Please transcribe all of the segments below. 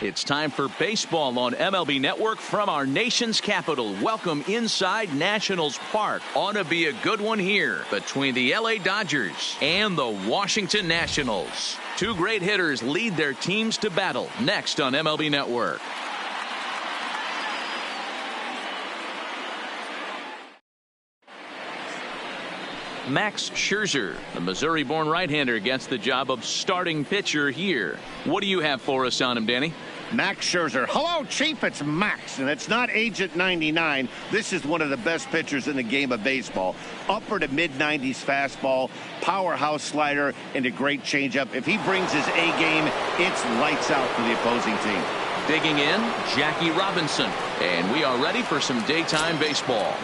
It's time for baseball on MLB Network from our nation's capital. Welcome inside Nationals Park. Ought to be a good one here between the LA Dodgers and the Washington Nationals. Two great hitters lead their teams to battle next on MLB Network. Max Scherzer, the Missouri-born right-hander, gets the job of starting pitcher here. What do you have for us on him, Danny? Max Scherzer. Hello, Chief. It's Max, and it's not Agent 99. This is one of the best pitchers in the game of baseball. Upper to mid-90s fastball, powerhouse slider, and a great changeup. If he brings his A game, it's lights out for the opposing team. Digging in, Jackie Robinson, and we are ready for some daytime baseball.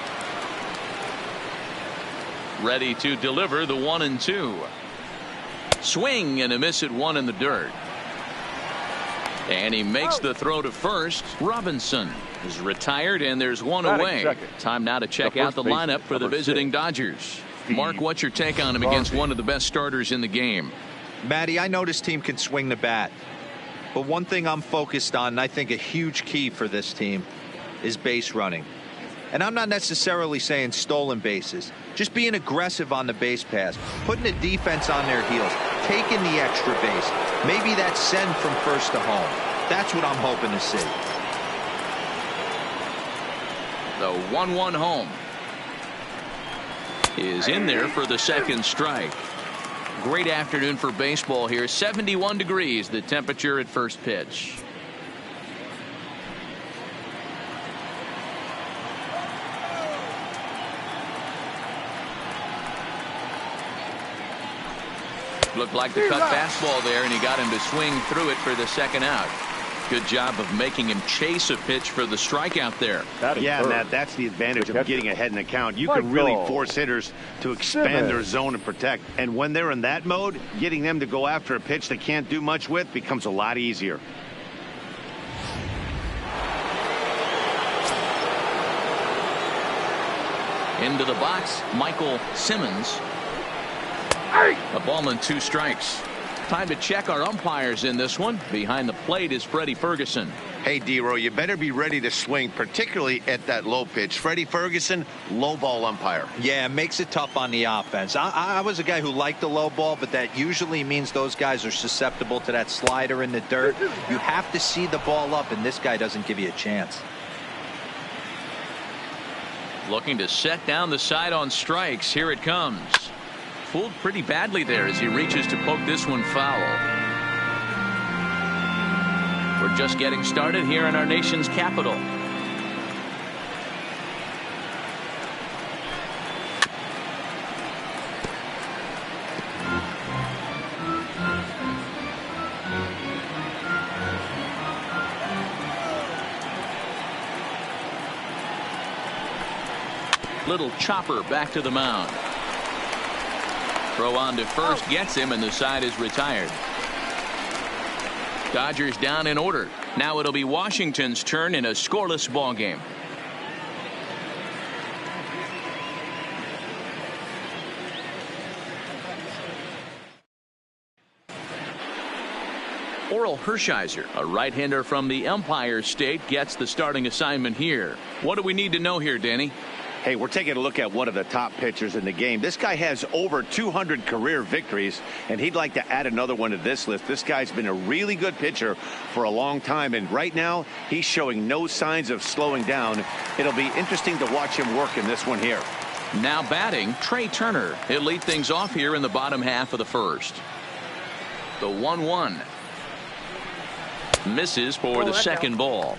Ready to deliver the 1-2. Swing and a miss at one in the dirt. And he makes the throw to first. Robinson is retired, and there's one away. Time now to check out the lineup for the visiting Dodgers. Mark, what's your take on him against one of the best starters in the game? Matty, I know this team can swing the bat. But one thing I'm focused on, and I think a huge key for this team, is base running. And I'm not necessarily saying stolen bases. Just being aggressive on the base pass, putting the defense on their heels, taking the extra base. Maybe that send from first to home. That's what I'm hoping to see. The 1-1 home is in there for the second strike. Great afternoon for baseball here. 71 degrees the temperature at first pitch. Looked like the cut fastball there, and he got him to swing through it for the second out. Good job of making him chase a pitch for the strikeout there. Yeah, Matt, that's the advantage of getting ahead in the count. You can really force hitters to expand their zone and protect. And when they're in that mode, getting them to go after a pitch they can't do much with becomes a lot easier. Into the box, Michael Simmons. A ball and 2 strikes. Time to check our umpires in this one. Behind the plate is Freddie Ferguson. Hey, D-Row, you better be ready to swing, particularly at that low pitch. Freddie Ferguson, low ball umpire. Yeah, it makes it tough on the offense. I was a guy who liked the low ball, but that usually means those guys are susceptible to that slider in the dirt. You have to see the ball up, and this guy doesn't give you a chance. Looking to set down the side on strikes. Here it comes. Fooled pretty badly there as he reaches to poke this one foul. We're just getting started here in our nation's capital. Little chopper back to the mound. Throw on to first gets him, and the side is retired. Dodgers down in order. Now it'll be Washington's turn in a scoreless ball game. Oral Hershiser, a right-hander from the Empire State, gets the starting assignment here. What do we need to know here, Danny? Hey, we're taking a look at one of the top pitchers in the game. This guy has over 200 career victories, and he'd like to add another one to this list. This guy's been a really good pitcher for a long time, and right now he's showing no signs of slowing down. It'll be interesting to watch him work in this one here. Now batting, Trey Turner. He'll lead things off here in the bottom half of the first. The 1-1. Misses for the second ball.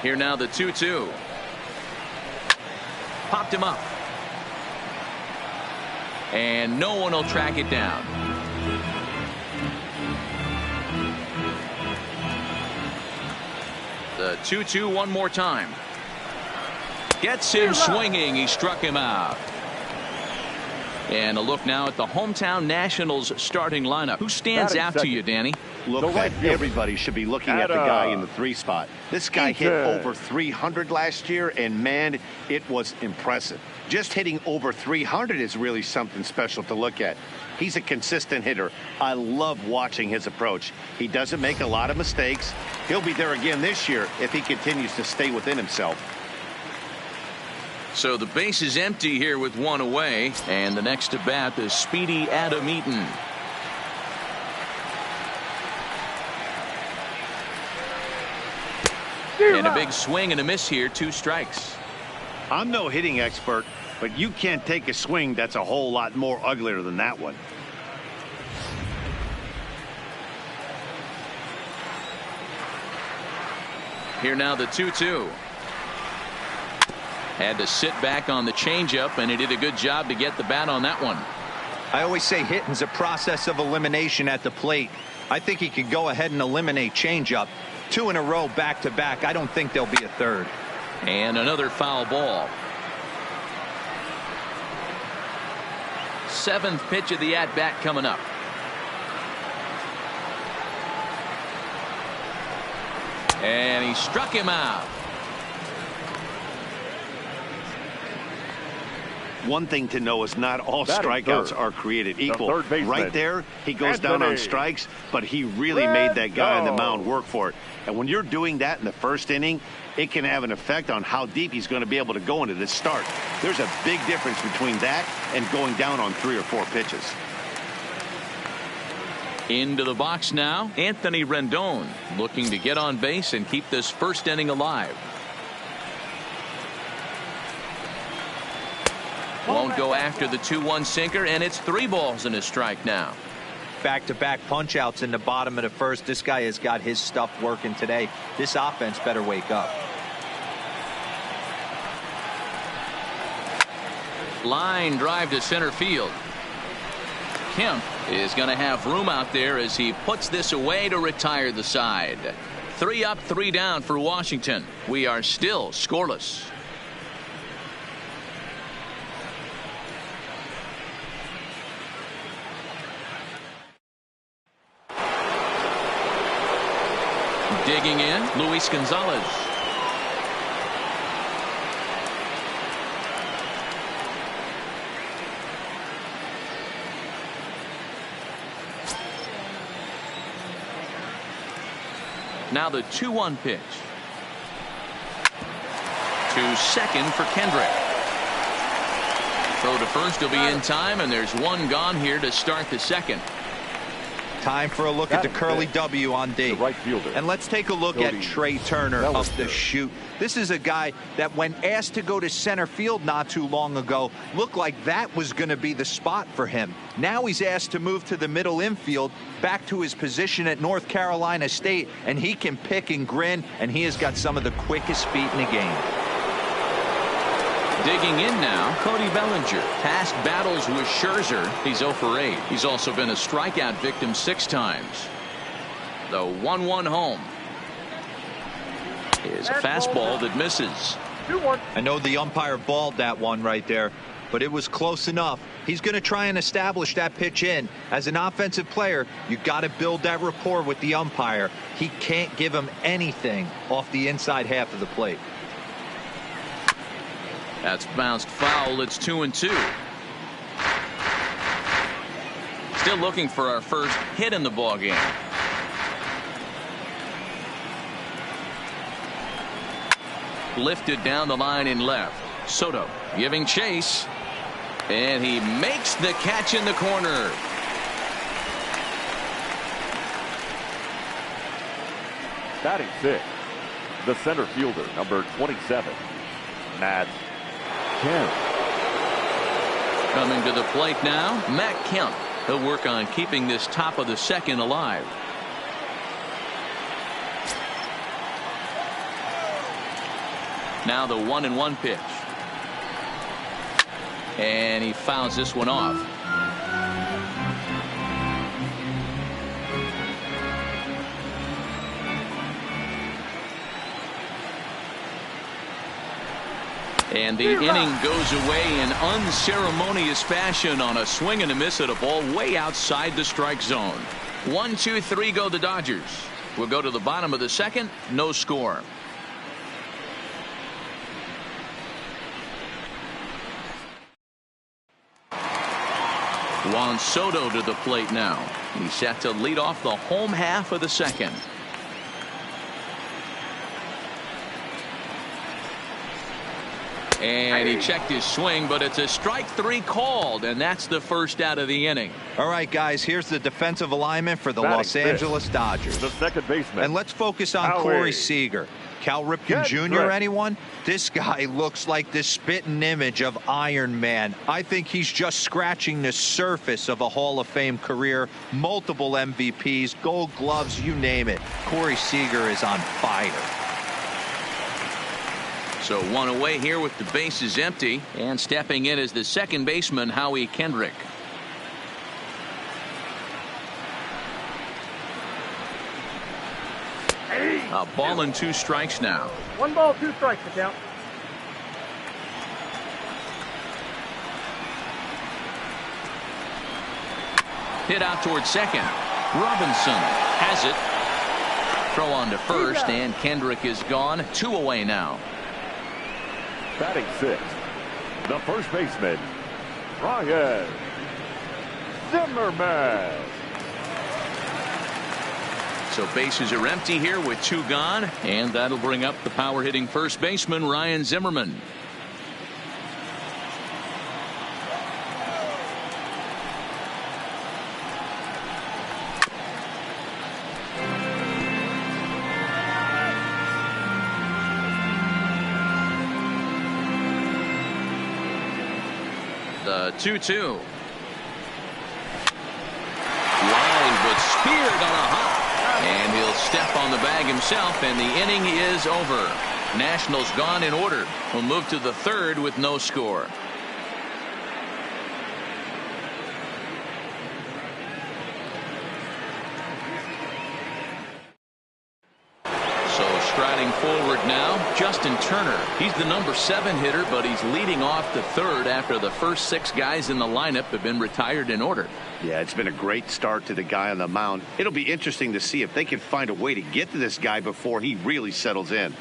Here now the 2-2. Popped him up. And no one will track it down. The 2-2 one more time. Gets him swinging. He struck him out. And a look now at the hometown Nationals starting lineup. Who stands out to you, Danny? Look, everybody should be looking at the guy in the 3 spot. This guy hit over 300 last year, and man, it was impressive. Just hitting over 300 is really something special to look at. He's a consistent hitter. I love watching his approach. He doesn't make a lot of mistakes. He'll be there again this year if he continues to stay within himself. So the base is empty here with 1 away, and the next to bat is speedy Adam Eaton. And a big swing and a miss here, 2 strikes. I'm no hitting expert, but you can't take a swing that's a whole lot more uglier than that one. Here now the 2-2. Had to sit back on the changeup, and he did a good job to get the bat on that one. I always say hitting's a process of elimination at the plate. I think he could go ahead and eliminate changeup. 2 in a row back to back. I don't think there'll be a third. And another foul ball. 7th pitch of the at-bat coming up. And he struck him out. One thing to know is not all strikeouts are created equal. Right there, he goes down on strikes, but he really made that guy on the mound work for it. And when you're doing that in the first inning, it can have an effect on how deep he's going to be able to go into this start. There's a big difference between that and going down on 3 or 4 pitches. Into the box now, Anthony Rendon, looking to get on base and keep this first inning alive. Won't go after the 2-1 sinker, and it's 3 balls and a strike now. Back-to-back punch-outs in the bottom of the first. This guy has got his stuff working today. This offense better wake up. Line drive to center field. Kemp is going to have room out there as he puts this away to retire the side. 3 up, 3 down for Washington. We are still scoreless. Digging in, Luis Gonzalez. Now the 2-1 pitch. To second for Kendrick. Throw to first will be in time, and there's 1 gone here to start the second. Time for a look at the curly W on D. Right fielder. And let's take a look at Trey Turner up the chute. This is a guy that when asked to go to center field not too long ago, looked like that was going to be the spot for him. Now he's asked to move to the middle infield, back to his position at North Carolina State, and he can pick and grin, and he has got some of the quickest feet in the game. Digging in now, Cody Bellinger. Past battles with Scherzer, he's 0 for 8. He's also been a strikeout victim 6 times. The 1-1 home is a fastball that misses. I know the umpire balled that one right there, but it was close enough. He's going to try and establish that pitch in. As an offensive player, you got to build that rapport with the umpire. He can't give him anything off the inside half of the plate. That's bounced foul. It's 2-2. Still looking for our first hit in the ball game. Lifted down the line in left. Soto giving chase, and he makes the catch in the corner. Batting 6, the center fielder, number 27, Matt Kemp. Coming to the plate now, Matt Kemp. He'll work on keeping this top of the second alive. Now the 1-1 pitch. And he fouls this one off. And the inning goes away in unceremonious fashion on a swing and a miss at a ball way outside the strike zone. 1, 2, 3 go the Dodgers. We'll go to the bottom of the second. No score. Juan Soto to the plate now. He's set to lead off the home half of the second. And he checked his swing, but it's a strike 3 called, and that's the first out of the inning. All right, guys, here's the defensive alignment for the Los Angeles Dodgers. The second baseman. And let's focus on Corey Seager. Cal Ripken Jr., anyone? This guy looks like the spitting image of Iron Man. I think he's just scratching the surface of a Hall of Fame career. Multiple MVPs, Gold Gloves, you name it. Corey Seager is on fire. So one away here with the bases empty, and stepping in is the second baseman, Howie Kendrick. A ball and 2 strikes now. 1 ball, 2 strikes to count. Hit out towards second. Robinson has it. Throw on to first, and Kendrick is gone. 2 away now. Batting 6th, the first baseman, Ryan Zimmerman. So bases are empty here with 2 gone, and that'll bring up the power hitting first baseman, Ryan Zimmerman. The 2-2. Line, but speared on a hop. And he'll step on the bag himself, and the inning is over. Nationals gone in order. We'll move to the third with no score. Striding forward now, Justin Turner. He's the number 7 hitter, but he's leading off the third after the first 6 guys in the lineup have been retired in order. Yeah, it's been a great start to the guy on the mound. It'll be interesting to see if they can find a way to get to this guy before he really settles in.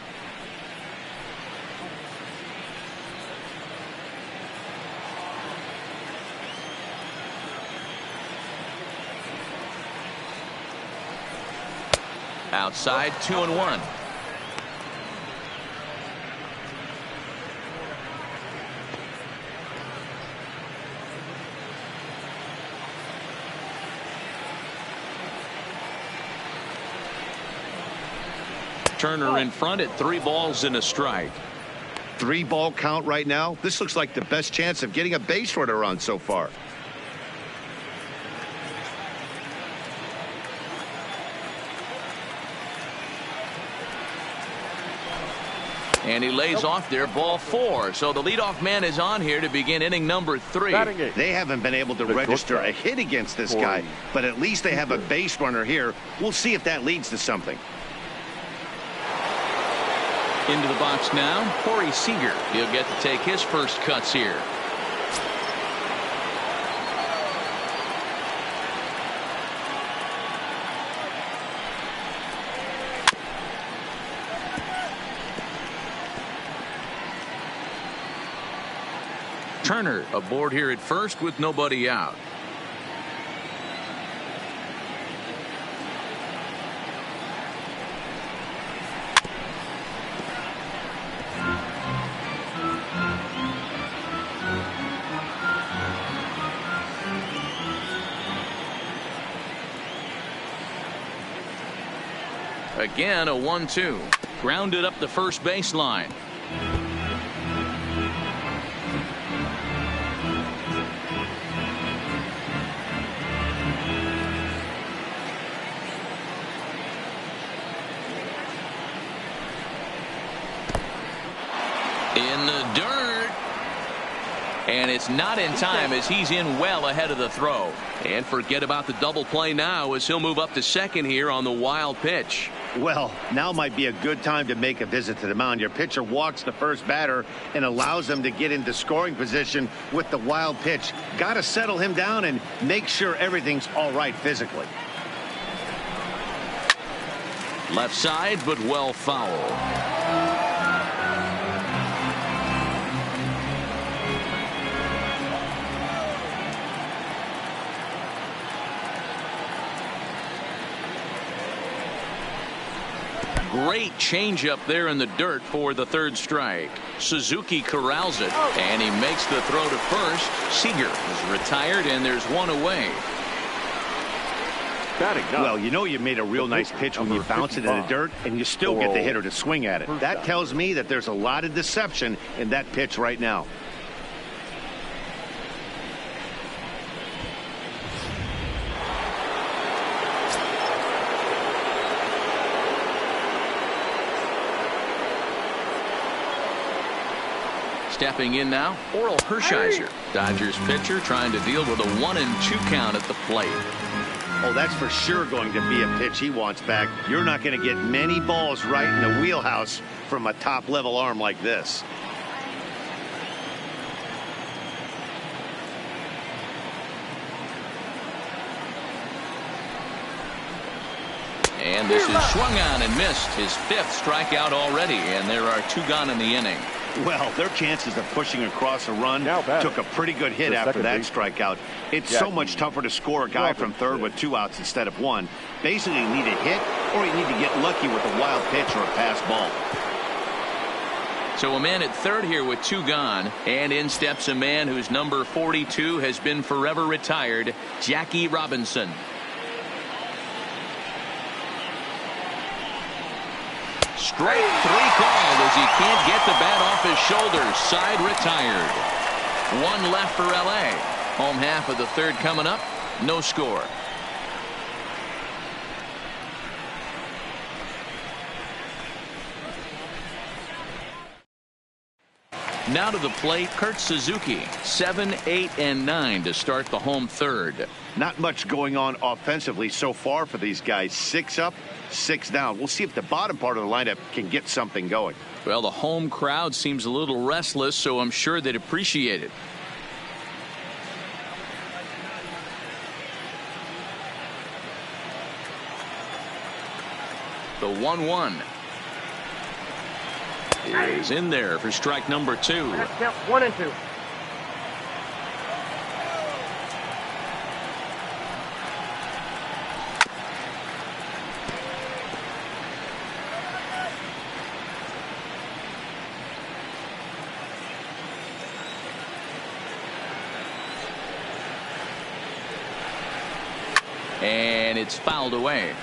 Outside, 2-1. Turner in front at 3 balls and a strike. 3-ball count right now. This looks like the best chance of getting a base runner on so far. And he lays off there, ball 4. So the leadoff man is on here to begin inning number 3. They haven't been able to register a hit against this guy, but at least they have a base runner here. We'll see if that leads to something. Into the box now, Corey Seager. He'll get to take his first cuts here. Turner aboard here at first with nobody out. Again, a 1-2. Grounded up the first baseline. In the dirt. And it's not in time as he's in well ahead of the throw. And forget about the double play now as he'll move up to second here on the wild pitch. Well, now might be a good time to make a visit to the mound. Your pitcher walks the first batter and allows him to get into scoring position with the wild pitch. Got to settle him down and make sure everything's all right physically. Left side, but well foul. Great changeup there in the dirt for the third strike. Suzuki corrals it, and he makes the throw to first. Seager is retired, and there's one away. Well, you know you made a real nice pitch when you bounce it in the dirt, and you still get the hitter to swing at it. That tells me that there's a lot of deception in that pitch right now. Stepping in now, Oral Hershiser. Dodgers pitcher trying to deal with a 1-2 count at the plate. Oh, that's for sure going to be a pitch he wants back. You're not going to get many balls right in the wheelhouse from a top-level arm like this. And this is swung on and missed. His 5th strikeout already, and there are 2 gone in the inning. Well, their chances of pushing across a run took a pretty good hit after that strikeout. It's so much tougher to score a guy from third with 2 outs instead of 1. Basically, you need a hit or you need to get lucky with a wild pitch or a pass ball. So a man at third here with 2 gone, and in steps a man whose number 42 has been forever retired, Jackie Robinson. Strike 3 called as he can't get the bat off his shoulders. Side retired. 1 left for LA. Home half of the third coming up. No score. Now to the plate, Kurt Suzuki. 7, 8, and 9 to start the home third. Not much going on offensively so far for these guys. 6 up, 6 down. We'll see if the bottom part of the lineup can get something going. Well, the home crowd seems a little restless, so I'm sure they'd appreciate it. The 1-1 is in there for strike number 2. That's count 1 and 2. And it's fouled away.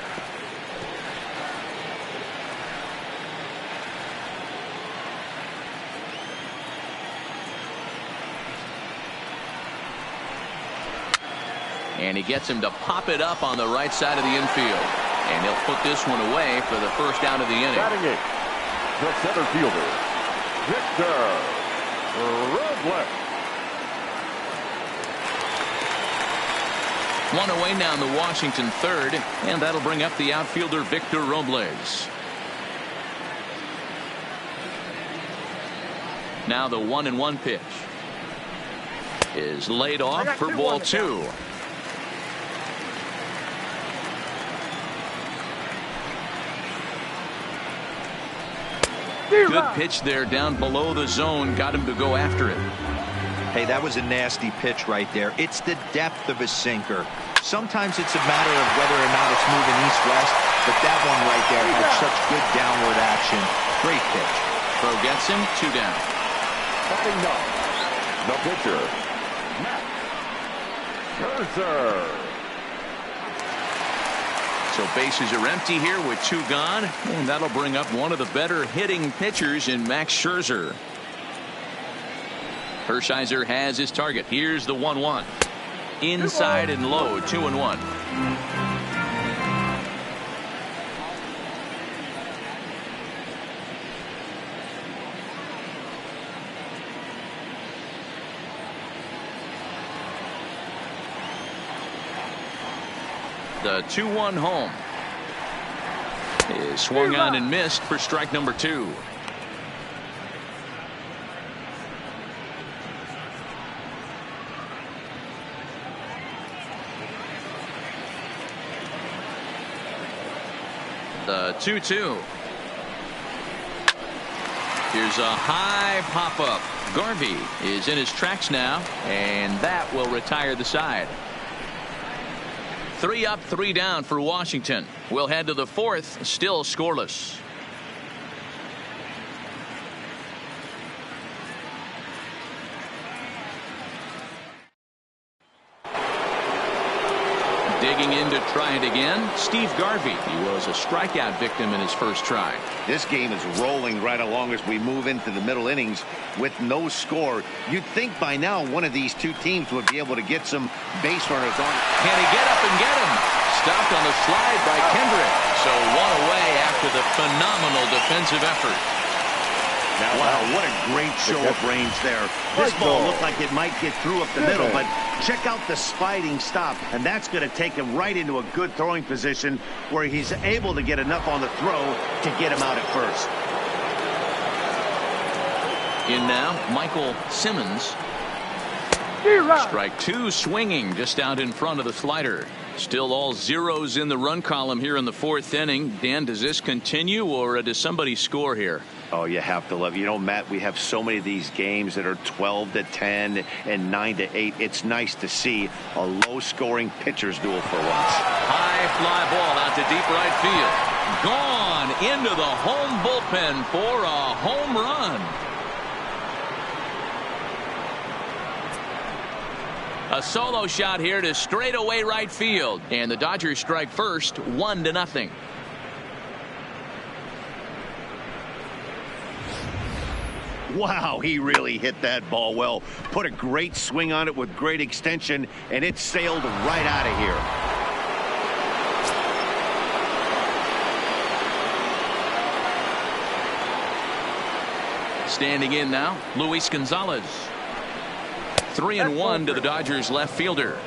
And he gets him to pop it up on the right side of the infield. And he'll put this one away for the first out of the inning. Batting it, the center fielder, Victor Robles. 1 away now in the Washington third, and that'll bring up the outfielder Victor Robles. Now the 1-1 pitch is laid off for ball 2. Good pitch there down below the zone, got him to go after it. Hey, that was a nasty pitch right there. It's the depth of a sinker. Sometimes it's a matter of whether or not it's moving east-west, but that one right there had such good downward action. Great pitch. Throw gets him, 2 down. Batting up, the pitcher, Matt Scherzer. So bases are empty here with 2 gone, and that'll bring up one of the better hitting pitchers in Max Scherzer. Hershiser has his target. Here's the 1-1. Inside and low, 2-1. The 2-1 home. is swung on and missed for strike number 2. The 2-2. Here's a high pop-up. Garvey is in his tracks now, and that will retire the side. 3 up, 3 down for Washington. We'll head to the 4th, still scoreless. Digging in to try it again, Steve Garvey. He was a strikeout victim in his first try. This game is rolling right along as we move into the middle innings with no score. You'd think by now one of these two teams would be able to get some base runners on. Can he get up and get him? Stopped on the slide by Kendrick. So 1 away after the phenomenal defensive effort. Now, wow, what a great show of range there. This ball looked like it might get through up the middle, but check out the sliding stop, and that's going to take him right into a good throwing position where he's able to get enough on the throw to get him out at first. In now, Michael Simmons. Strike 2 swinging just out in front of the slider. Still all zeros in the run column here in the 4th inning. Dan, does this continue or does somebody score here? Oh, you have to love. You know, Matt, we have so many of these games that are 12-10 and 9-8. It's nice to see a low-scoring pitcher's duel for once. High fly ball out to deep right field. Gone into the home bullpen for a home run. A solo shot here to straightaway right field. And the Dodgers strike first, 1-0. Wow, he really hit that ball well. Put a great swing on it with great extension, and it sailed right out of here. Standing in now, Luis Gonzalez. 3-1 to the Dodgers left fielder.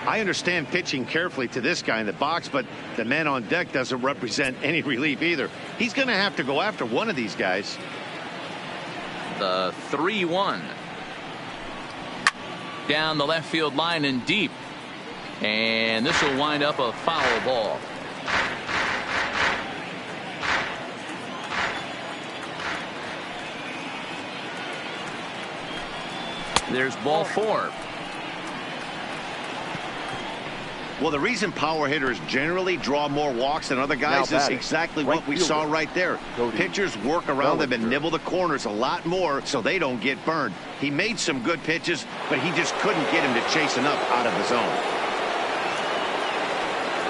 I understand pitching carefully to this guy in the box, but the man on deck doesn't represent any relief either. He's going to have to go after one of these guys. The 3-1. Down the left field line and deep. And this will wind up a foul ball. There's ball 4. Well, the reason power hitters generally draw more walks than other guys is exactly what we saw right there. Pitchers work around them and nibble the corners a lot more so they don't get burned. He made some good pitches, but he just couldn't get him to chase enough out of the zone.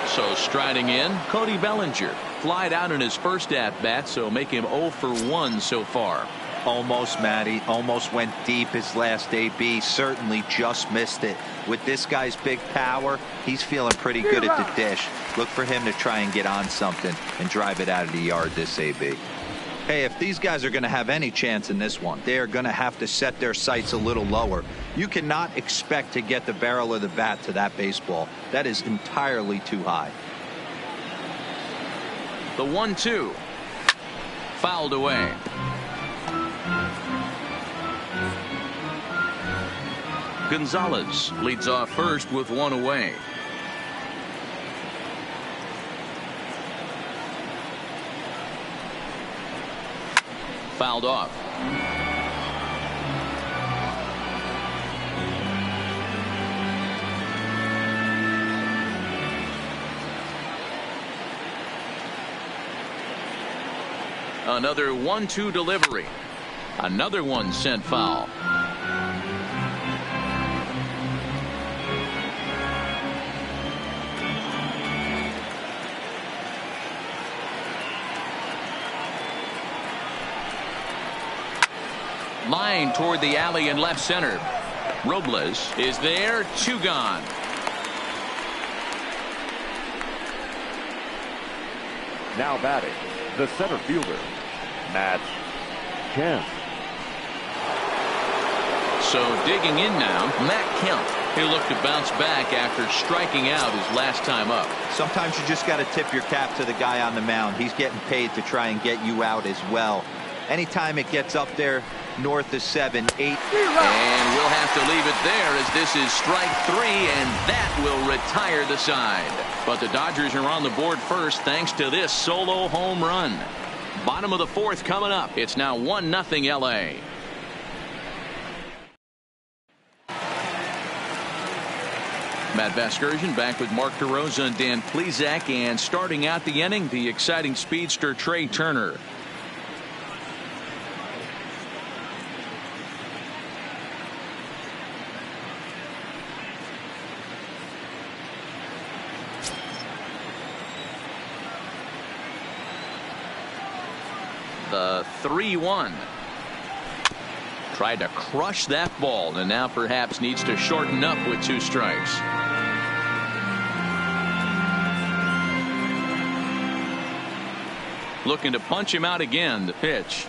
So striding in, Cody Bellinger. Flied out in his first at-bat, so make him 0 for 1 so far. Almost, Matty. Almost went deep his last AB. Certainly just missed it. With this guy's big power, he's feeling pretty good at the dish. Look for him to try and get on something and drive it out of the yard this AB. Hey, if these guys are going to have any chance in this one, they are going to have to set their sights a little lower. You cannot expect to get the barrel of the bat to that baseball. That is entirely too high. The 1-2. Fouled away. Gonzalez leads off first with 1 away. Fouled off. Another 1-2 delivery. Another one sent foul. Line toward the alley in left center. Robles is there, 2 gone. Now batting, the center fielder, Matt Kemp. So digging in now, Matt Kemp. He'll look to bounce back after striking out his last time up. Sometimes you just got to tip your cap to the guy on the mound. He's getting paid to try and get you out as well. Anytime it gets up there north of 7, 8. And we'll have to leave it there as this is strike 3, and that will retire the side. But the Dodgers are on the board first thanks to this solo home run. Bottom of the 4th coming up. It's now 1-0 LA. Matt Vasgersian back with Mark DeRosa and Dan Plesac, and starting out the inning, the exciting speedster Trey Turner. The 3-1. Tried to crush that ball, and now perhaps needs to shorten up with 2 strikes. Looking to punch him out again. The pitch.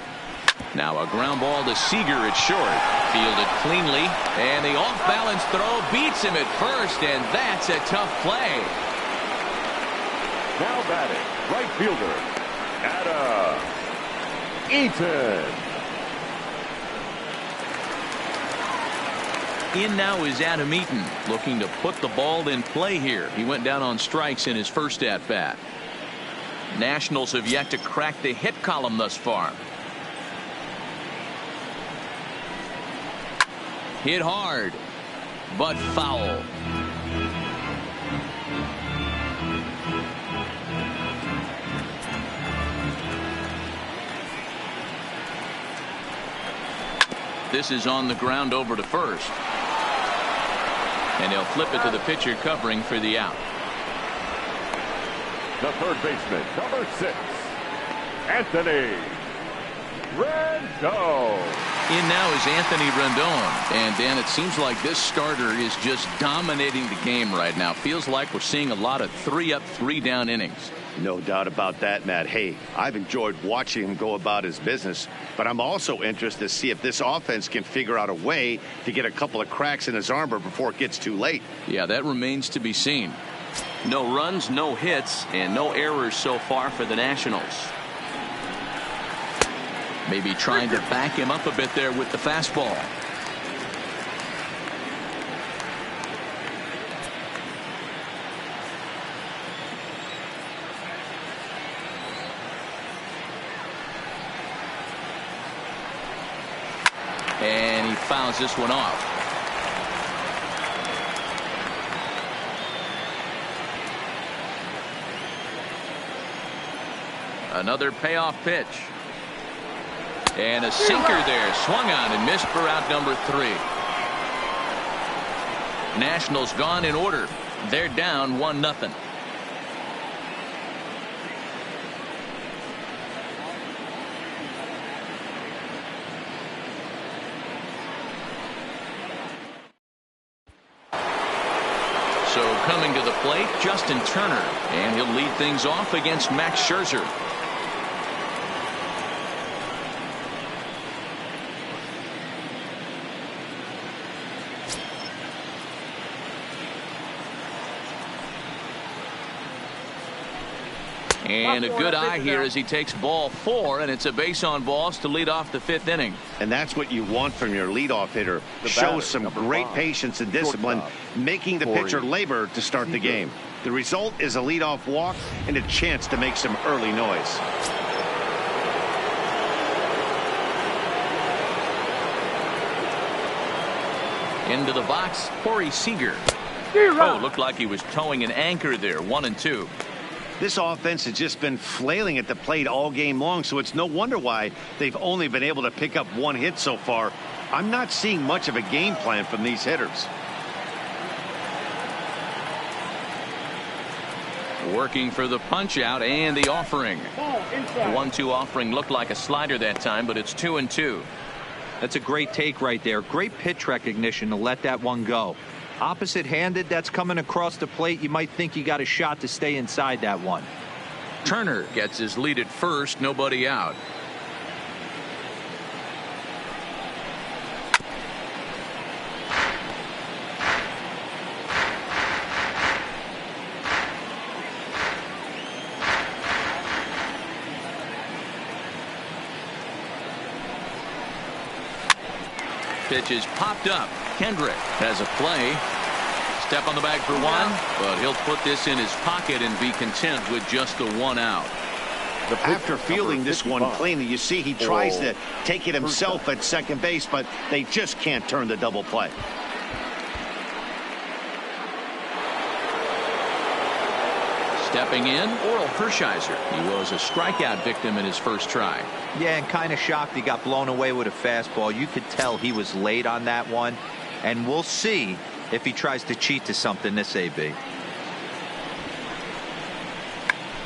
Now a ground ball to Seager at short. Fielded cleanly, and the off-balance throw beats him at first, and that's a tough play. Now batting, right fielder, Adam Eaton. In now is Adam Eaton, looking to put the ball in play here. He went down on strikes in his first at-bat. Nationals have yet to crack the hit column thus far. Hit hard, but foul. This is on the ground over to first. And he'll flip it to the pitcher covering for the out. The third baseman, number 6, Anthony Rendon. In now is Anthony Rendon. And Dan, it seems like this starter is just dominating the game right now. Feels like we're seeing a lot of 3-up, 3-down innings. No doubt about that, Matt. Hey, I've enjoyed watching him go about his business, but I'm also interested to see if this offense can figure out a way to get a couple of cracks in his armor before it gets too late. Yeah, that remains to be seen. No runs, no hits, and no errors so far for the Nationals. Maybe trying to back him up a bit there with the fastball. And he fouls this one off. Another payoff pitch. And a sinker there, swung on and missed for out number 3. Nationals gone in order. They're down 1-0. So coming to the plate, Justin Turner, and he'll lead things off against Max Scherzer. And a good eye here as he takes ball 4, and it's a base on balls to lead off the 5th inning. And that's what you want from your leadoff hitter. Shows some great patience and discipline, making the pitcher labor to start the game. The result is a leadoff walk and a chance to make some early noise. Into the box, Corey Seager. Oh, looked like he was towing an anchor there. 1-2. This offense has just been flailing at the plate all game long, so it's no wonder why they've only been able to pick up 1 hit so far. I'm not seeing much of a game plan from these hitters. Working for the punch out and the offering. The 1-2 offering looked like a slider that time, but it's 2-2. That's a great take right there. Great pitch recognition to let that one go. Opposite handed, that's coming across the plate. You might think you got a shot to stay inside that one. Turner gets his lead at first, nobody out. Pitch is popped up. Kendrick has a play. Step on the bag for one, but he'll put this in his pocket and be content with just the one out. After fielding this one cleanly, you see he tries to take it himself at second base, but they just can't turn the double play. Stepping in, Oral Hershiser. He was a strikeout victim in his first try. Yeah, and kind of shocked he got blown away with a fastball. You could tell he was late on that one, and we'll see if he tries to cheat to something this AB.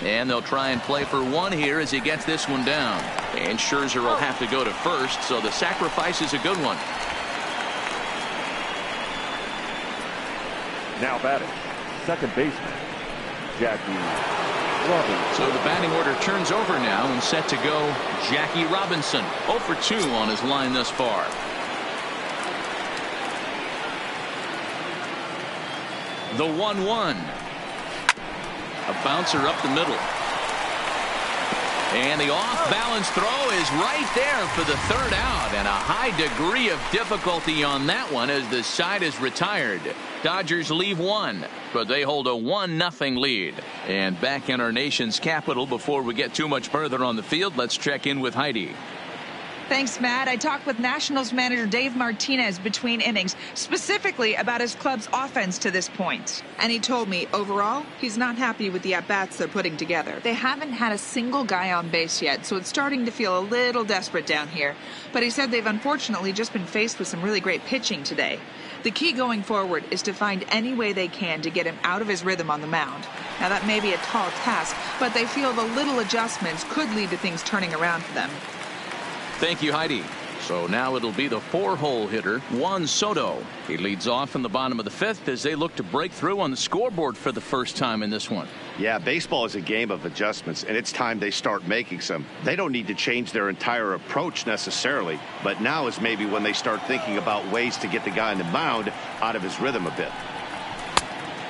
And they'll try and play for one here as he gets this one down. And Scherzer will have to go to first, so the sacrifice is a good one. Now batting, second baseman, Jackie Robinson. So the batting order turns over now and set to go Jackie Robinson. 0 for 2 on his line thus far. The 1-1. A bouncer up the middle. And the off-balance throw is right there for the third out, and a high degree of difficulty on that one as the side is retired. Dodgers leave one, but they hold a 1-0 lead. And back in our nation's capital, before we get too much further on the field, let's check in with Heidi. Thanks, Matt. I talked with Nationals manager Dave Martinez between innings, specifically about his club's offense to this point. And he told me, overall, he's not happy with the at-bats they're putting together. They haven't had a single guy on base yet, so it's starting to feel a little desperate down here. But he said they've unfortunately just been faced with some really great pitching today. The key going forward is to find any way they can to get him out of his rhythm on the mound. Now, that may be a tall task, but they feel the little adjustments could lead to things turning around for them. Thank you, Heidi. So now it'll be the 4-hole hitter, Juan Soto. He leads off in the bottom of the 5th as they look to break through on the scoreboard for the first time in this one. Yeah, baseball is a game of adjustments, and it's time they start making some. They don't need to change their entire approach necessarily, but now is maybe when they start thinking about ways to get the guy on the mound out of his rhythm a bit.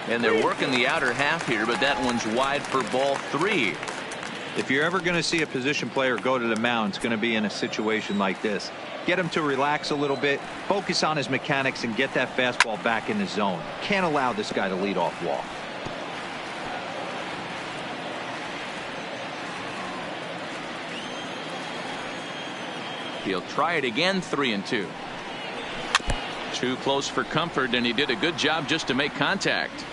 And they're working the outer half here, but that one's wide for ball 3. If you're ever going to see a position player go to the mound, it's going to be in a situation like this. Get him to relax a little bit, focus on his mechanics, and get that fastball back in the zone. Can't allow this guy to lead off walk. He'll try it again, 3-2. Too close for comfort, and he did a good job just to make contact.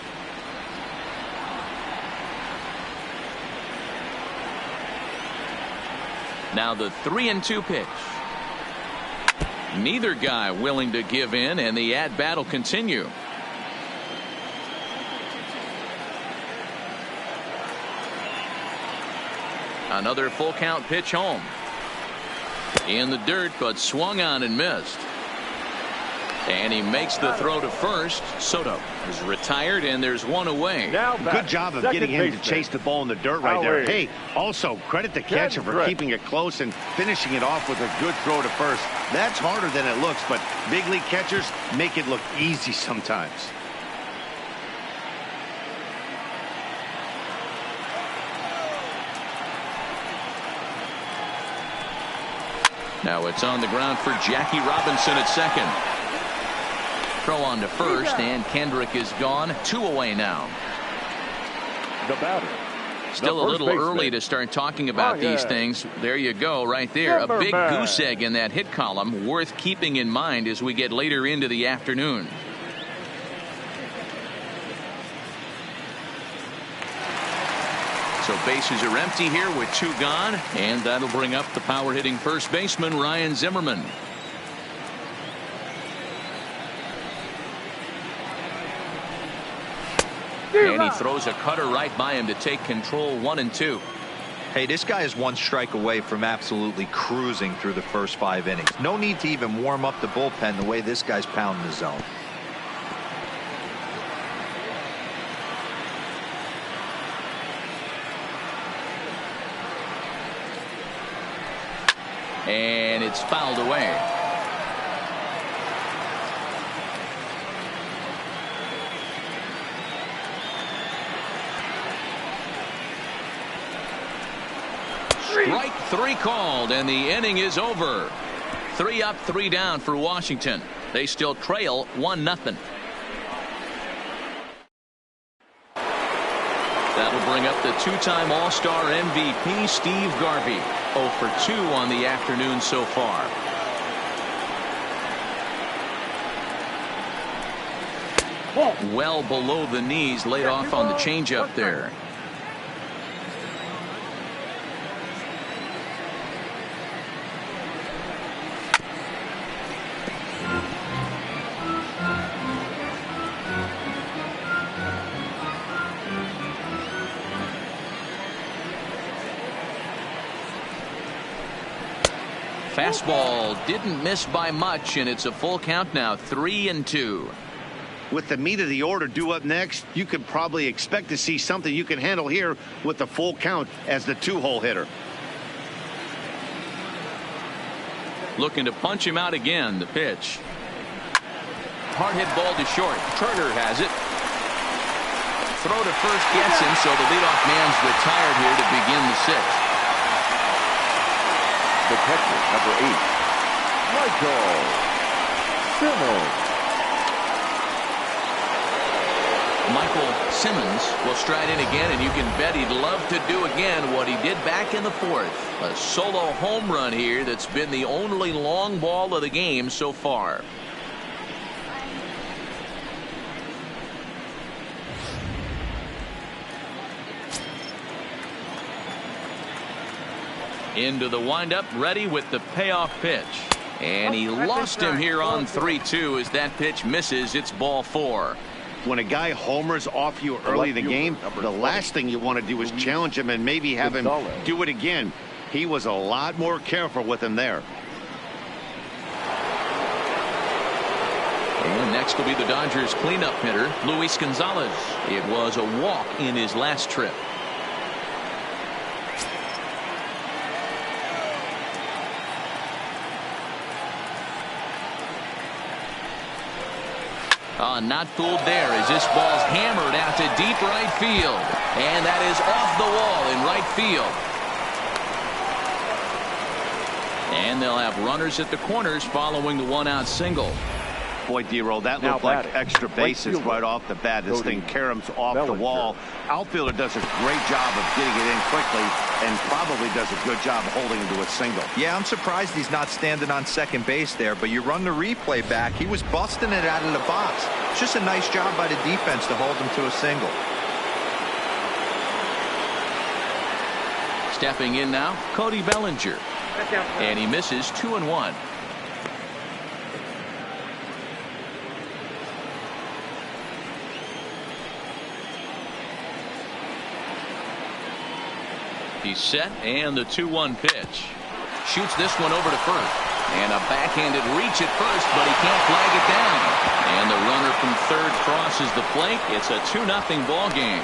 Now the 3-2 pitch. Neither guy willing to give in, and the at-bat will continue. Another full count pitch home. In the dirt, but swung on and missed. And he makes the throw to first. Soto is retired, and there's one away. Good job of getting him to chase the ball in the dirt right there. Hey, also credit the catcher for keeping it close and finishing it off with a good throw to first. That's harder than it looks, but big league catchers make it look easy sometimes. Now it's on the ground for Jackie Robinson at second. Throw on to first, and Kendrick is gone. 2 away now. The batter. Still a little early to start talking about these things. There you go, right there. A big goose egg in that hit column, worth keeping in mind as we get later into the afternoon. So bases are empty here with 2 gone, and that'll bring up the power hitting first baseman Ryan Zimmerman. And he throws a cutter right by him to take control. 1-2. Hey, this guy is 1 strike away from absolutely cruising through the first 5 innings. No need to even warm up the bullpen the way this guy's pounding the zone. And it's fouled away. Strike 3 called, and the inning is over. 3 up, 3 down for Washington. They still trail 1-0. That'll bring up the two-time All-Star MVP Steve Garvey. 0 for 2 on the afternoon so far. Well below the knees, laid off on the changeup there. Fastball didn't miss by much, and it's a full count now, 3-2. With the meat of the order due up next, you could probably expect to see something you can handle here with the full count as the 2-hole hitter. Looking to punch him out again. The pitch. Hard hit ball to short. Turner has it. Throw to first gets him, so the leadoff man's retired here to begin the 6th. The catcher, number 8, Michael Simmons. Michael Simmons will stride in again, and you can bet he'd love to do again what he did back in the 4th. A solo home run here that's been the only long ball of the game so far. Into the windup, ready with the payoff pitch. And he lost him here on 3-2 as that pitch misses. It's ball 4. When a guy homers off you early in the game, the last thing you want to do is challenge him and maybe have him do it again. He was a lot more careful with him there. And next will be the Dodgers cleanup hitter, Luis Gonzalez. It was a walk in his last trip. Not fooled there as this ball's hammered out to deep right field. And that is off the wall in right field. And they'll have runners at the corners following the 1-out single. Boy, D-Roll, that looked like extra bases right off the bat. This thing caroms off the wall. Outfielder does a great job of getting it in quickly and probably does a good job holding him to a single. Yeah, I'm surprised he's not standing on second base there, but you run the replay back. He was busting it out of the box. It's just a nice job by the defense to hold him to a single. Stepping in now, Cody Bellinger. And he misses 2-1. He's set, and the 2-1 pitch. Shoots this one over to first. And a backhanded reach at first, but he can't flag it down. And the runner from third crosses the plate. It's a 2-0 ball game.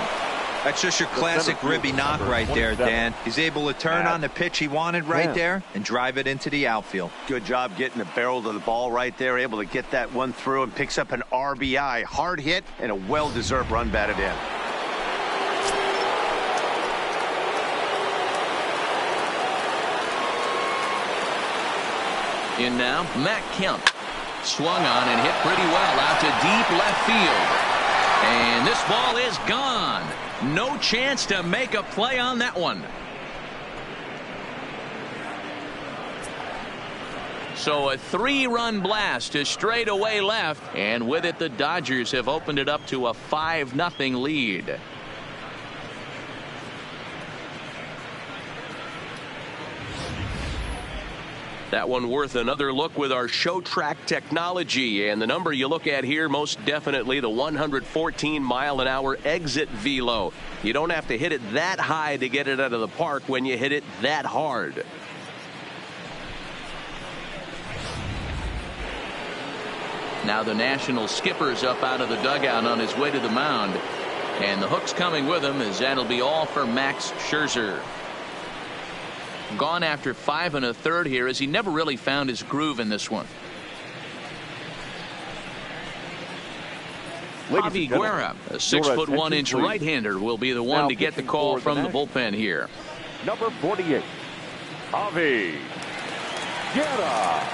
That's just your classic ribby knock right there, Dan. He's able to turn on the pitch he wanted right there and drive it into the outfield. Good job getting the barrel to the ball right there. Able to get that one through and picks up an RBI. Hard hit and a well-deserved run batted in. In now, Matt Kemp. Swung on and hit pretty well out to deep left field. And this ball is gone. No chance to make a play on that one. So a 3-run blast to straightaway left. And with it, the Dodgers have opened it up to a 5-0 lead. That one worth another look with our show track technology. And the number you look at here, most definitely the 114-mile-an-hour exit velo. You don't have to hit it that high to get it out of the park when you hit it that hard. Now the National skipper's up out of the dugout on his way to the mound. And the hook's coming with him as that'll be all for Max Scherzer. Gone after 5 1/3 here as he never really found his groove in this one. Javi Guerra, a 6'1" right-hander, will be the one to get the call from the bullpen here. Number 48, Javi Guerra.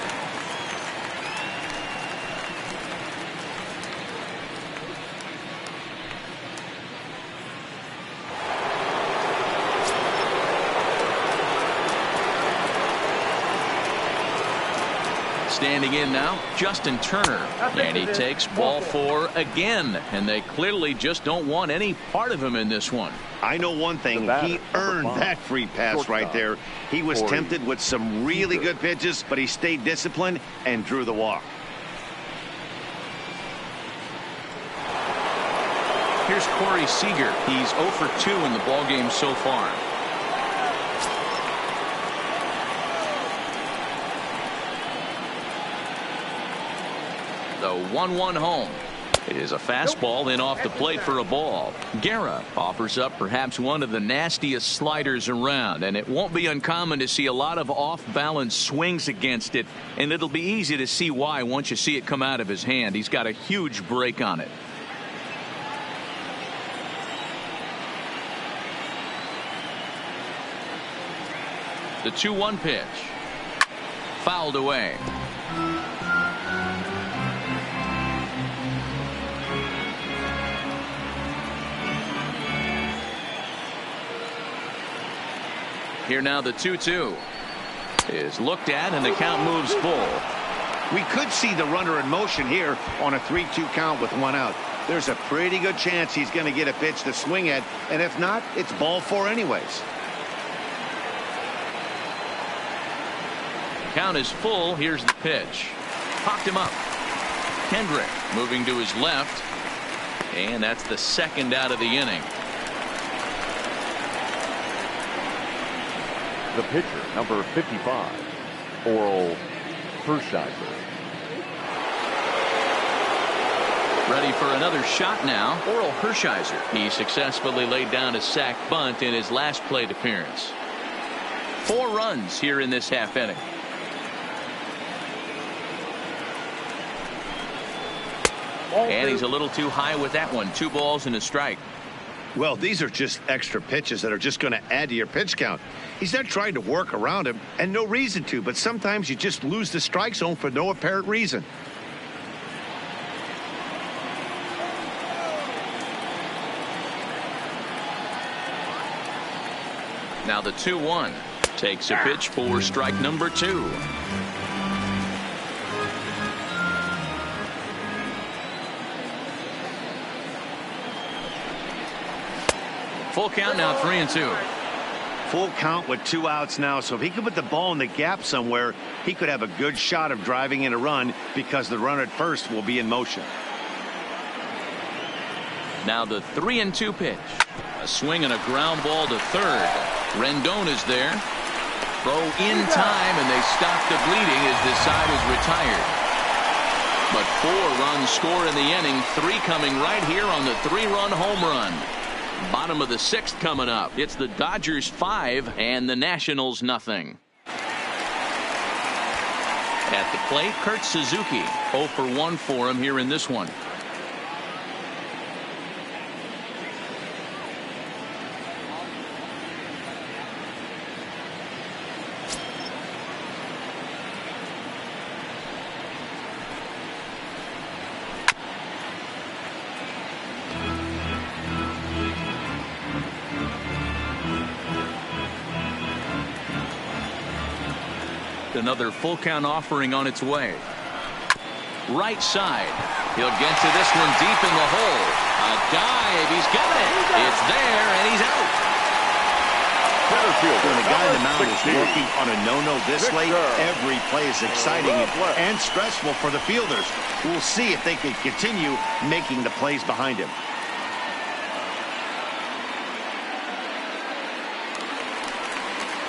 standing in now, Justin Turner. And he takes ball 4 again. And they clearly just don't want any part of him in this one. I know one thing. He earned that free pass right there. He was tempted with some really good pitches, but he stayed disciplined and drew the walk. Here's Corey Seager. He's 0 for 2 in the ballgame so far. The 1-1 home. It is a fastball in off the plate for a ball. Guerra offers up perhaps one of the nastiest sliders around, and it won't be uncommon to see a lot of off-balance swings against it, and it'll be easy to see why once you see it come out of his hand. He's got a huge break on it. The 2-1 pitch. Fouled away. Here now the 2-2 is looked at, and the count moves full. We could see the runner in motion here on a 3-2 count with 1 out. There's a pretty good chance he's going to get a pitch to swing at, and if not, it's ball 4 anyways. Count is full. Here's the pitch. Popped him up. Kendrick moving to his left, and that's the 2nd out of the inning. The pitcher, number 55, Oral Hershiser. Ready for another shot now. Oral Hershiser. He successfully laid down a sac bunt in his last plate appearance. 4 runs here in this half inning. And he's a little too high with that one. 2 balls and a strike. Well, these are just extra pitches that are just going to add to your pitch count. He's not trying to work around him, and no reason to, but sometimes you just lose the strike zone for no apparent reason. Now the 2-1 takes a pitch for strike number 2. Full count now, 3-2. Full count with 2 outs now, so if he could put the ball in the gap somewhere, he could have a good shot of driving in a run because the runner at first will be in motion. Now the 3-2 pitch. A swing and a ground ball to third. Rendon is there. Throw in time, and they stop the bleeding as this side is retired. But 4 runs score in the inning, 3 coming right here on the 3-run home run. Bottom of the 6th coming up. It's the Dodgers 5 and the Nationals nothing. At the plate, Kurt Suzuki. 0 for 1 for him here in this one. Another full count offering on its way. Right side. He'll get to this one deep in the hole. A dive. He's got it. It's there, and he's out. When the guy in the mound is working on a no-no this late, every play is exciting and stressful for the fielders. We'll see if they can continue making the plays behind him.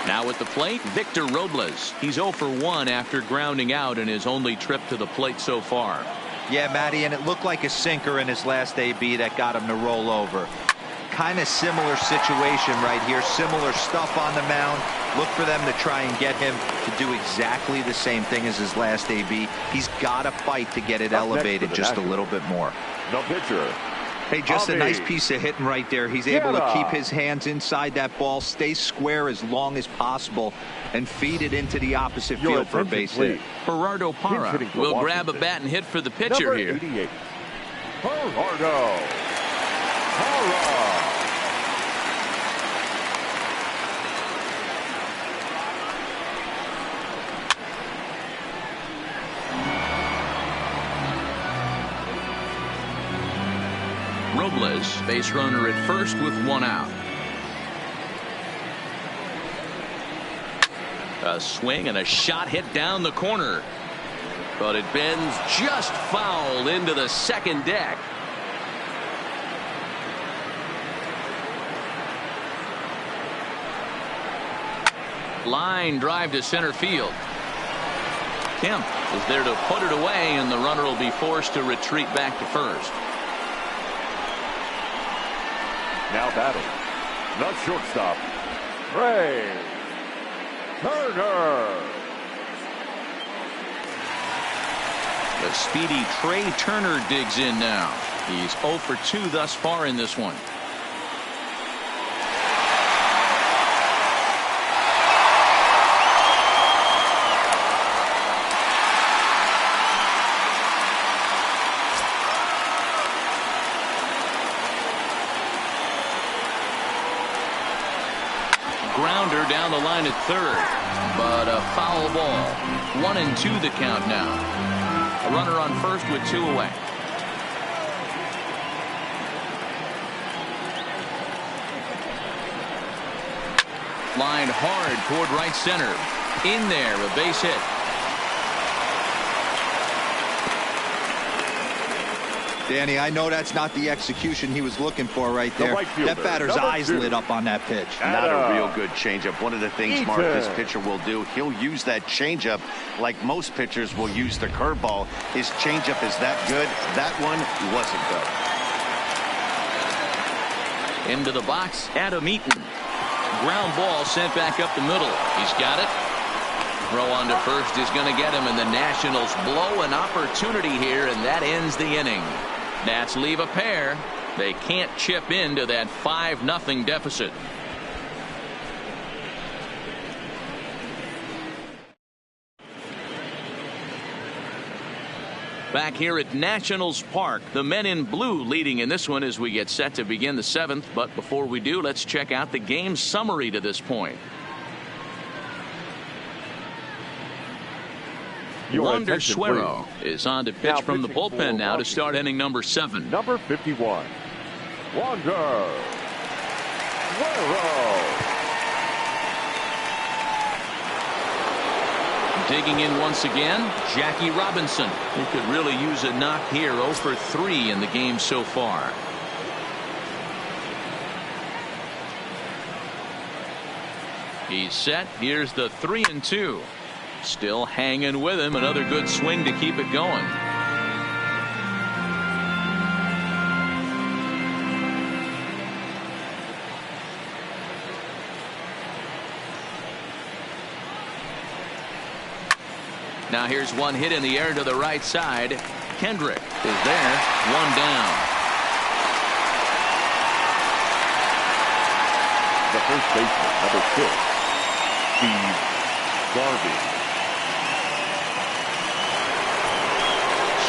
Now at the plate, Victor Robles. He's 0 for 1 after grounding out in his only trip to the plate so far. Yeah, Matty, and it looked like a sinker in his last AB that got him to roll over. Kind of similar situation right here. Similar stuff on the mound. Look for them to try and get him to do exactly the same thing as his last AB. He's got to fight to get it elevated just a little bit more. The pitcher. Hey, just a nice piece of hitting right there. He's able to keep his hands inside that ball, stay square as long as possible, and feed it into the opposite field for a base hit. Gerardo Parra will grab a bat and hit for the pitcher here. 88. Gerardo Parra. Robles, base runner at first with one out. A swing and a shot hit down the corner. But it bends just foul into the second deck. Line drive to center field. Kemp is there to put it away, and the runner will be forced to retreat back to first. Now batting, the shortstop, Trey Turner. The speedy Trey Turner digs in now. He's 0 for 2 thus far in this one. Grounder down the line at third, but a foul ball. 1-2 the count now. A runner on first with 2 away. Line hard toward right center. In there, a base hit. Danny, I know that's not the execution he was looking for right there. Right fielder, that batter's eyes lit up on that pitch. Not a real good changeup. One of the things, Mark, this pitcher will do, he'll use that changeup like most pitchers will use the curveball. His changeup is that good. That one wasn't good. Into the box, Adam Eaton. Ground ball sent back up the middle. He's got it. Throw on to first is going to get him, and the Nationals blow an opportunity here, and that ends the inning. Nats leave a pair. They can't chip into that 5-0 deficit. Back here at Nationals Park, the men in blue leading in this one as we get set to begin the 7th. But before we do, let's check out the game summary to this point. Wander Suero is on to pitch from the bullpen now to start inning number 7. Number 51, Wander Suero. Digging in once again, Jackie Robinson, who could really use a knock here. 0 for 3 in the game so far. He's set. Here's the 3-2. Still hanging with him. Another good swing to keep it going. Now here's one hit in the air to the right side. Kendrick is there. One down. The first baseman, number 6, Steve Garvey.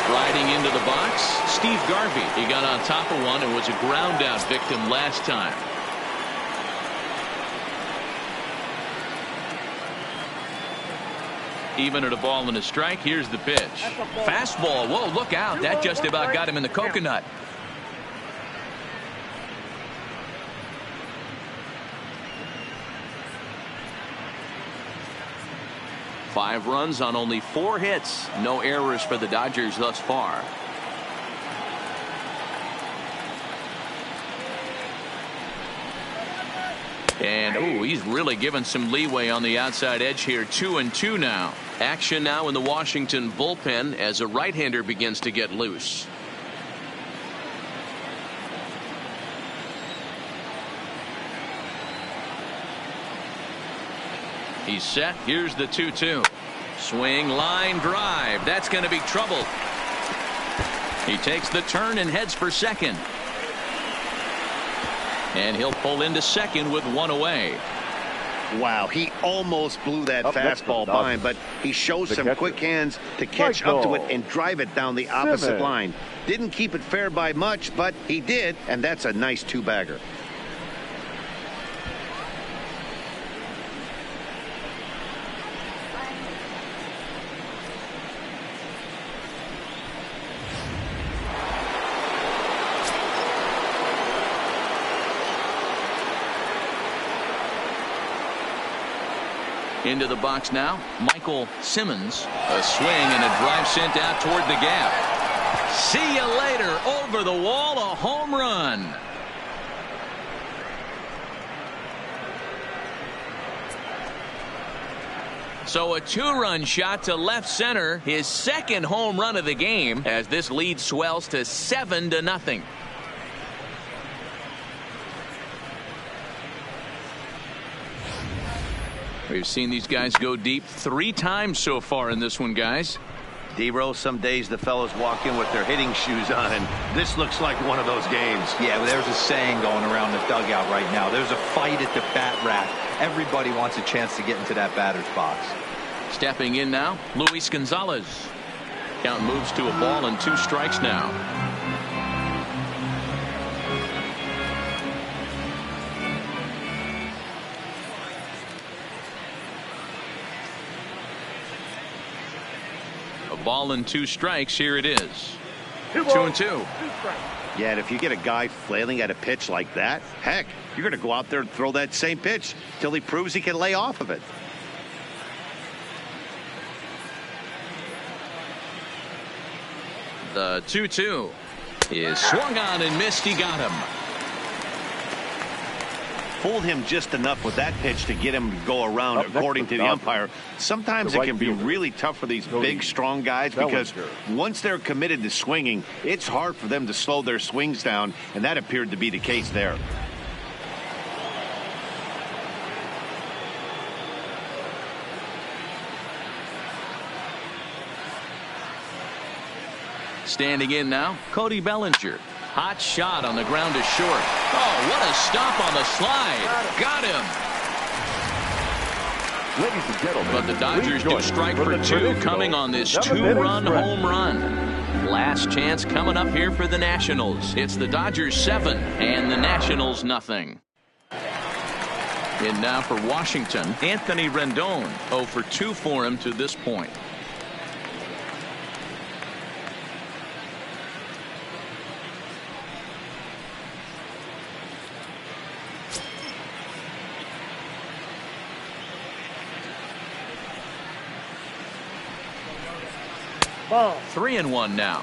Striding into the box, Steve Garvey. He got on top of one and was a ground out victim last time. Even at a ball and a strike, here's the pitch. Fastball. Whoa, look out. That just about got him in the coconut. Five runs on only 4 hits. No errors for the Dodgers thus far. And he's really given some leeway on the outside edge here. 2-2 now. Action now in the Washington bullpen as a right-hander begins to get loose. He's set. Here's the 2-2. Swing, line, drive. That's going to be trouble. He takes the turn and heads for second. And he'll pull into second with one away. Wow, he almost blew that fastball by him, but he shows some quick hands to catch up to it and drive it down the opposite line. Didn't keep it fair by much, but he did, and that's a nice 2-bagger. Into the box now, Michael Simmons. A swing and a drive sent out toward the gap. See you later. Over the wall, a home run. So a two-run shot to left center, his second home run of the game, as this lead swells to 7-0. We've seen these guys go deep 3 times so far in this one, guys. D-Rose, some days the fellas walk in with their hitting shoes on, and this looks like one of those games. Yeah, well, there's a saying going around the dugout right now. There's a fight at the bat rack. Everybody wants a chance to get into that batter's box. Stepping in now, Luis Gonzalez. Count moves to a ball and 2 strikes now. A ball and 2 strikes. Here it is. 2-2. Yeah, and if you get a guy flailing at a pitch like that, heck, you're going to go out there and throw that same pitch till he proves he can lay off of it. The 2-2 is swung on and missed. He got him. Fooled him just enough with that pitch to get him to go around, according to the umpire. Sometimes it can be really tough for these big, strong guys because once they're committed to swinging, it's hard for them to slow their swings down, and that appeared to be the case there. Standing in now, Cody Bellinger. Hot shot on the ground to short. Oh, what a stop on the slide. Got him. Ladies and gentlemen, But the Dodgers do strike for 2 coming on this 2-run home run. Last chance coming up here for the Nationals. It's the Dodgers 7 and the Nationals nothing. In now for Washington, Anthony Rendon. 0 for 2 for him to this point. Ball. 3-1 now.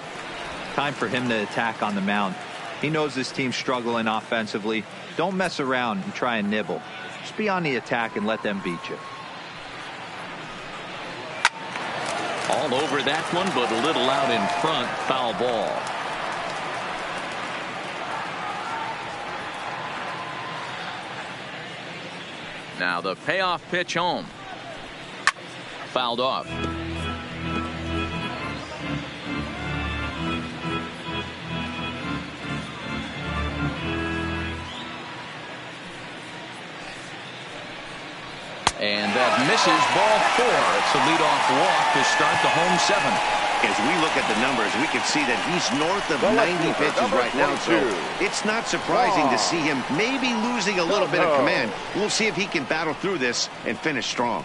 Time for him to attack on the mound. He knows this team's struggling offensively. Don't mess around and try and nibble. Just be on the attack and let them beat you. All over that one, but a little out in front. Foul ball. Now the payoff pitch home. Fouled off. And that misses ball 4. It's a leadoff walk to start the home 7. As we look at the numbers, we can see that he's north of 90 pitches right now, so it's not surprising to see him maybe losing a little bit of command. We'll see if he can battle through this and finish strong.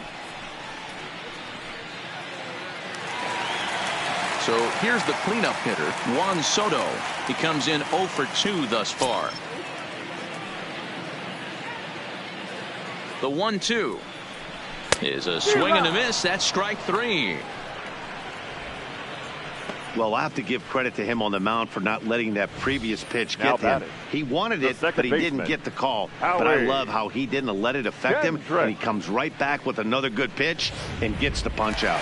So here's the cleanup hitter, Juan Soto. He comes in 0 for 2 thus far. The 1-2 is a swing and a miss. That's strike 3. Well, I have to give credit to him on the mound for not letting that previous pitch get him. He wanted it, but he didn't get the call. But I love how he didn't let it affect him, and he comes right back with another good pitch and gets the punch out.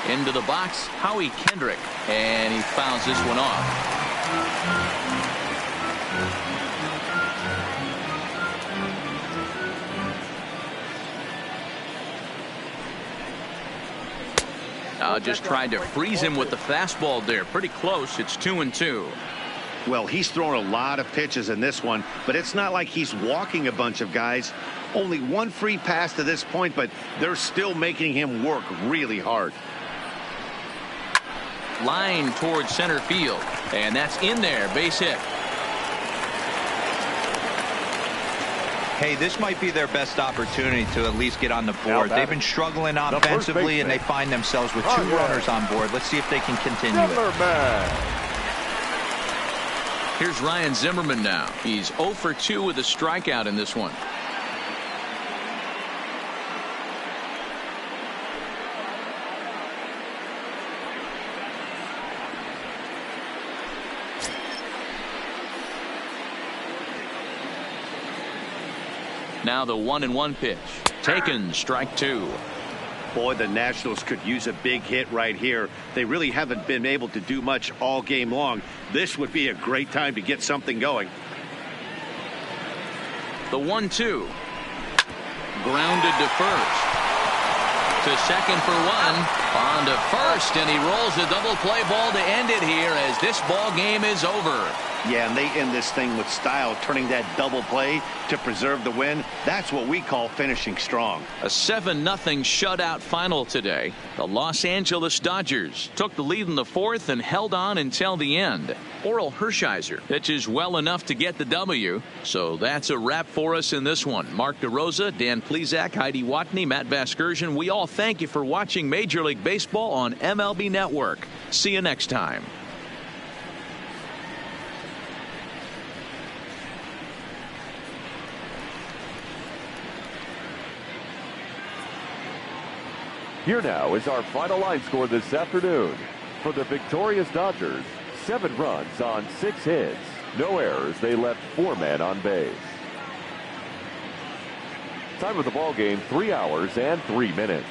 Into the box, Howie Kendrick, and he fouls this one off. Just tried to freeze him with the fastball there. Pretty close. It's 2-2. Well, he's thrown a lot of pitches in this one, but it's not like he's walking a bunch of guys. Only 1 free pass to this point, but they're still making him work really hard. Line towards center field, and that's in there. Base hit. Hey, this might be their best opportunity to at least get on the board. They've been struggling offensively, and they find themselves with 2 runners on board. Let's see if they can continue it. Here's Ryan Zimmerman now. He's 0 for 2 with a strikeout in this one. Now the 1-1 pitch. Taken, strike 2. Boy, the Nationals could use a big hit right here. They really haven't been able to do much all game long. This would be a great time to get something going. The 1-2. Grounded to first. To second for 1. On to first, and he rolls the double play ball to end it here as this ball game is over. Yeah, and they end this thing with style, turning that double play to preserve the win. That's what we call finishing strong. A 7-0 shutout final today. The Los Angeles Dodgers took the lead in the 4th and held on until the end. Oral Hershiser pitches well enough to get the W. So that's a wrap for us in this one. Mark DeRosa, Dan Plesac, Heidi Watney, Matt Vasgersian. We all thank you for watching Major League Baseball on MLB Network. See you next time. Here now is our final line score this afternoon. For the victorious Dodgers, 7 runs on 6 hits. No errors. They left 4 men on base. Time of the ball game, 3 hours and 3 minutes.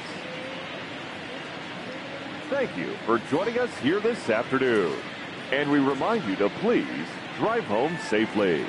Thank you for joining us here this afternoon. And we remind you to please drive home safely.